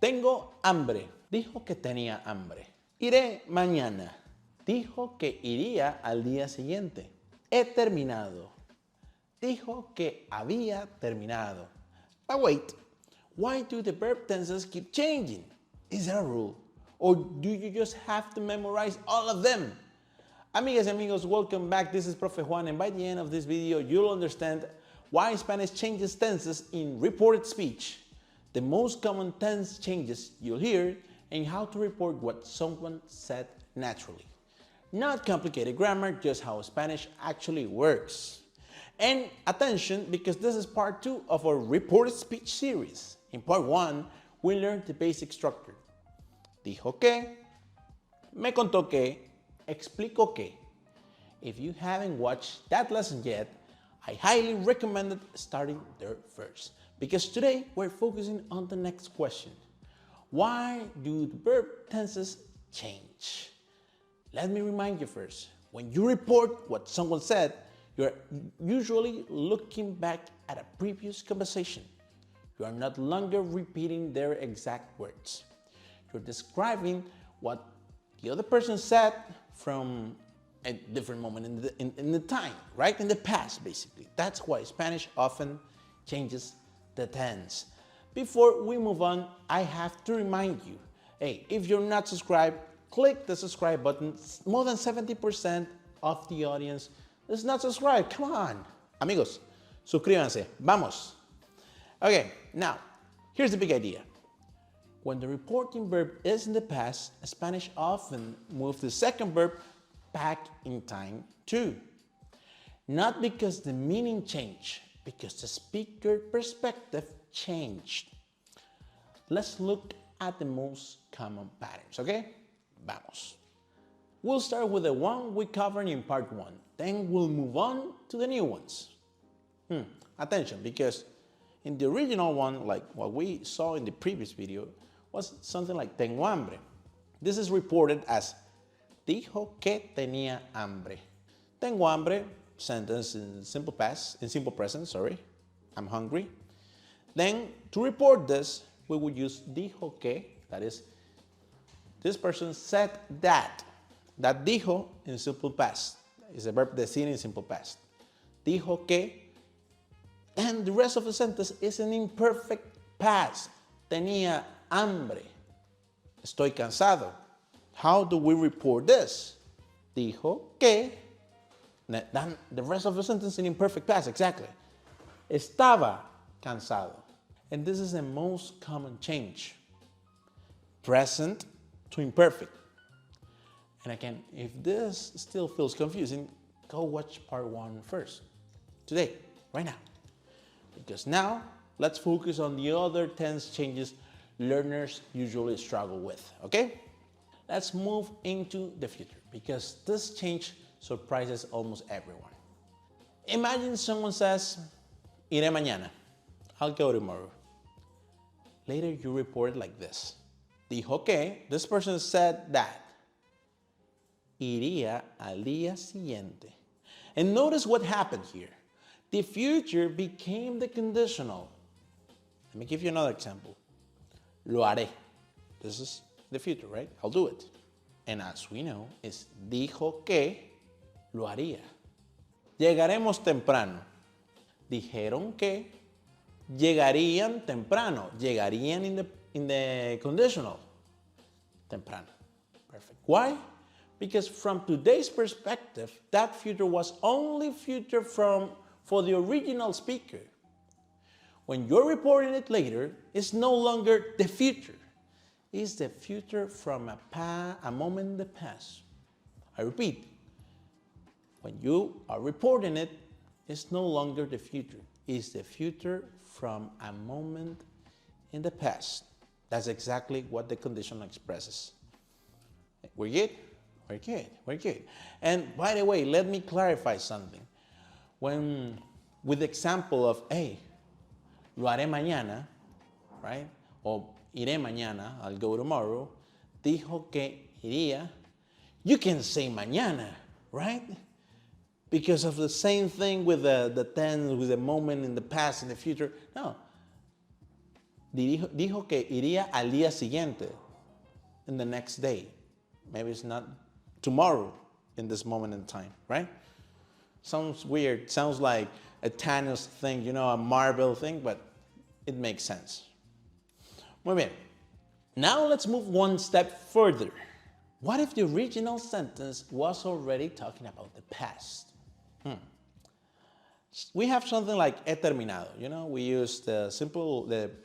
Tengo hambre. Dijo que tenía hambre. Iré mañana. Dijo que iría al día siguiente. He terminado. Dijo que había terminado. But wait, why do the verb tenses keep changing? Is there a rule? Or do you just have to memorize all of them? Amigas y amigos, welcome back. This is Profe Juan, and by the end of this video, you'll understand why Spanish changes tenses in reported speech, the most common tense changes you'll hear, and how to report what someone said naturally. Not complicated grammar, just how Spanish actually works. And attention, because this is part 2 of our reported speech series. In part 1, we learned the basic structure. Dijo que, me contó que, explicó que. If you haven't watched that lesson yet, I highly recommend starting there first, because today we're focusing on the next question. Why do the verb tenses change? Let me remind you first, when you report what someone said, you're usually looking back at a previous conversation. You are not longer repeating their exact words. You're describing what the other person said from a different moment in the time, right? In the past, basically. That's why Spanish often changes the tense. Before we move on, I have to remind you, hey, if you're not subscribed, click the subscribe button. More than 70% of the audience is not subscribed. Come on. Amigos, suscríbanse. Vamos. Okay, now, here's the big idea. When the reporting verb is in the past, Spanish often moves the second verb back in time too. Not because the meaning changed, because the speaker perspective changed. Let's look at the most common patterns, okay? Vamos. We'll start with the one we covered in part 1. Then we'll move on to the new ones. Attention, because in the original one, like what we saw in the previous video, was something like tengo hambre. This is reported as dijo que tenía hambre. Tengo hambre, sentence in simple past, in simple present, sorry. I'm hungry. Then to report this, we would use dijo que, that is, this person said that. That dijo in simple past is a verb decir in simple past. Dijo que, and the rest of the sentence is an imperfect past. Tenía hambre. Estoy cansado. How do we report this? Dijo que, then the rest of the sentence in imperfect past, exactly. Estaba cansado. And this is the most common change. Present to imperfect. And again, if this still feels confusing, go watch part 1 first. Today, right now. Because now, let's focus on the other tense changes learners usually struggle with, okay? Let's move into the future, because this change surprises almost everyone. Imagine someone says, iré mañana. I'll go tomorrow. Later, you report it like this. Dijo que, this person said that. Iría al día siguiente. And notice what happened here. The future became the conditional. Let me give you another example. Lo haré. This is the future, right? I'll do it. And as we know, it's dijo que lo haría. Llegaremos temprano. Dijeron que llegarían temprano. Llegarían in the conditional. Temprano. Perfect. Why? Because from today's perspective, that future was only future for the original speaker. When you're reporting it later, it's no longer the future. It's the future from a moment in the past. I repeat, when you are reporting it, it's no longer the future. It's the future from a moment in the past. That's exactly what the conditional expresses. We're good? We're good, we're good. And by the way, let me clarify something. With the example of, hey, lo haré mañana, right? Or iré mañana, I'll go tomorrow. Dijo que iría. You can say mañana, right? Because of the same thing with the tense, with the moment in the past, in the future. No. Dijo que iría al día siguiente, in the next day. Maybe it's not tomorrow in this moment in time, right? Sounds weird. Sounds like a Thanos thing, a Marvel thing, but it makes sense. Muy bien. Now let's move one step further. What if the original sentence was already talking about the past? We have something like he terminado. We use the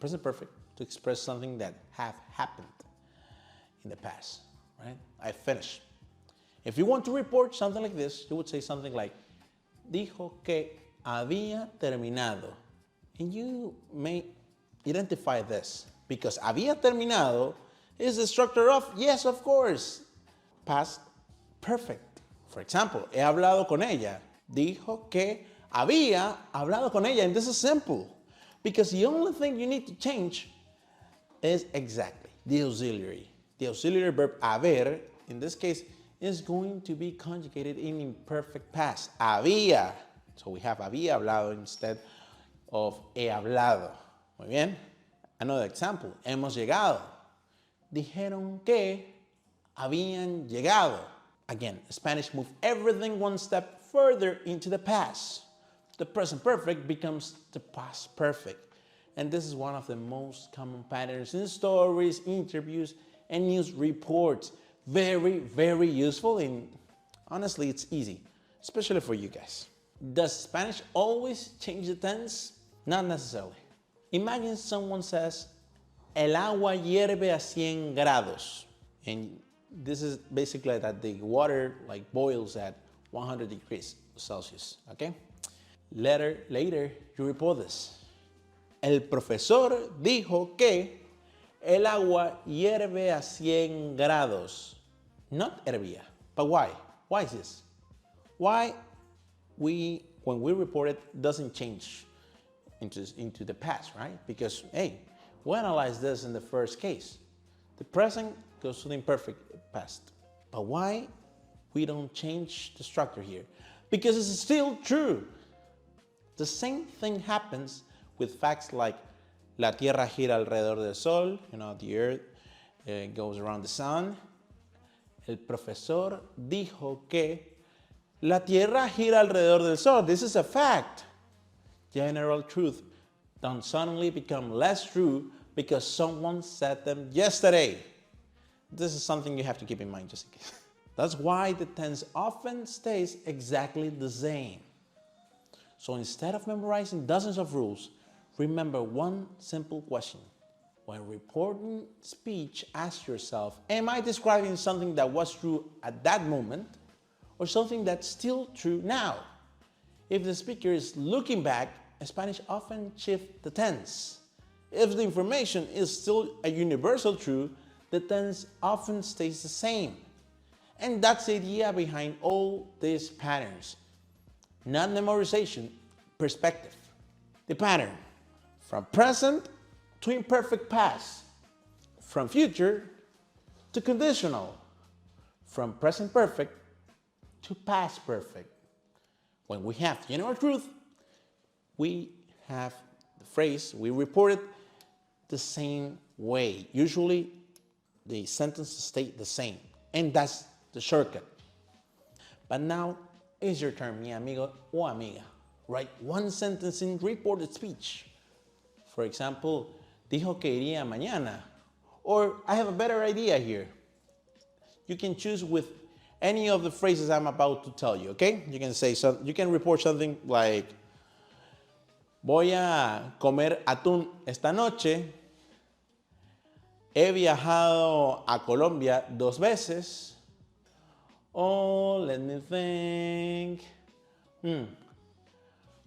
present perfect to express something that have happened in the past, right? I finished. If you want to report something like this, you would say something like, dijo que había terminado. And you may identify this because había terminado is the structure of, yes, of course, past perfect. For example, he hablado con ella. Dijo que había hablado con ella. And this is simple because the only thing you need to change is exactly the auxiliary. The auxiliary verb haber, in this case, is going to be conjugated in imperfect past. Había. So we have había hablado instead of he hablado. Muy bien. Another example. Hemos llegado. Dijeron que habían llegado. Again, Spanish moves everything one step further into the past. The present perfect becomes the past perfect. And this is one of the most common patterns in stories, interviews, and news reports. Very, very useful, and honestly, it's easy, especially for you guys. Does Spanish always change the tense? Not necessarily. Imagine someone says, el agua hierve a 100 grados. And this is basically that the water boils at 100 degrees Celsius, okay? Later, you report this. El profesor dijo que el agua hierve a 100 grados. Not hervía. But why? Why is this? Why when we report it, doesn't change into the past, right? Because, hey, we analyzed this in the first case. The present goes to the imperfect past. But why we don't change the structure here? Because it's still true. The same thing happens with facts like la tierra gira alrededor del sol, the earth goes around the sun. El profesor dijo que la tierra gira alrededor del sol. This is a fact. General truth don't suddenly become less true because someone said them yesterday. This is something you have to keep in mind just in case. That's why the tense often stays exactly the same. So instead of memorizing dozens of rules, remember one simple question. When reporting speech, ask yourself, am I describing something that was true at that moment or something that's still true now? If the speaker is looking back, Spanish often shifts the tense. If the information is still a universal truth, the tense often stays the same. And that's the idea behind all these patterns. Not memorization, perspective. The pattern from present to imperfect past, from future to conditional, from present perfect to past perfect. When we have general truth, we have the phrase, we report it the same way. Usually the sentences stay the same, and that's the shortcut. But now is your turn, mi amigo o amiga. Write one sentence in reported speech. For example, dijo que iría mañana. Or I have a better idea here. You can choose with any of the phrases I'm about to tell you, okay? You can say you can report something like, voy a comer atún esta noche. He viajado a Colombia 2 veces. Oh, let me think.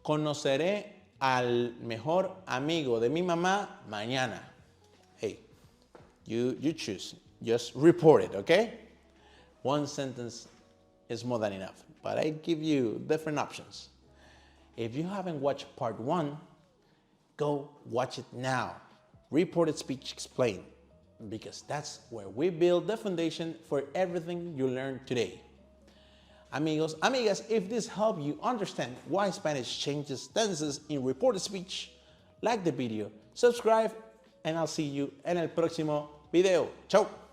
Conoceré al mejor amigo de mi mamá mañana. Hey, you choose. Just report it, okay? One sentence is more than enough, but I give you different options. If you haven't watched part 1, go watch it now. Reported speech explained, because that's where we build the foundation for everything you learned today. Amigos, amigas, if this helped you understand why Spanish changes tenses in reported speech, like the video, subscribe, and I'll see you en el próximo video. Chao.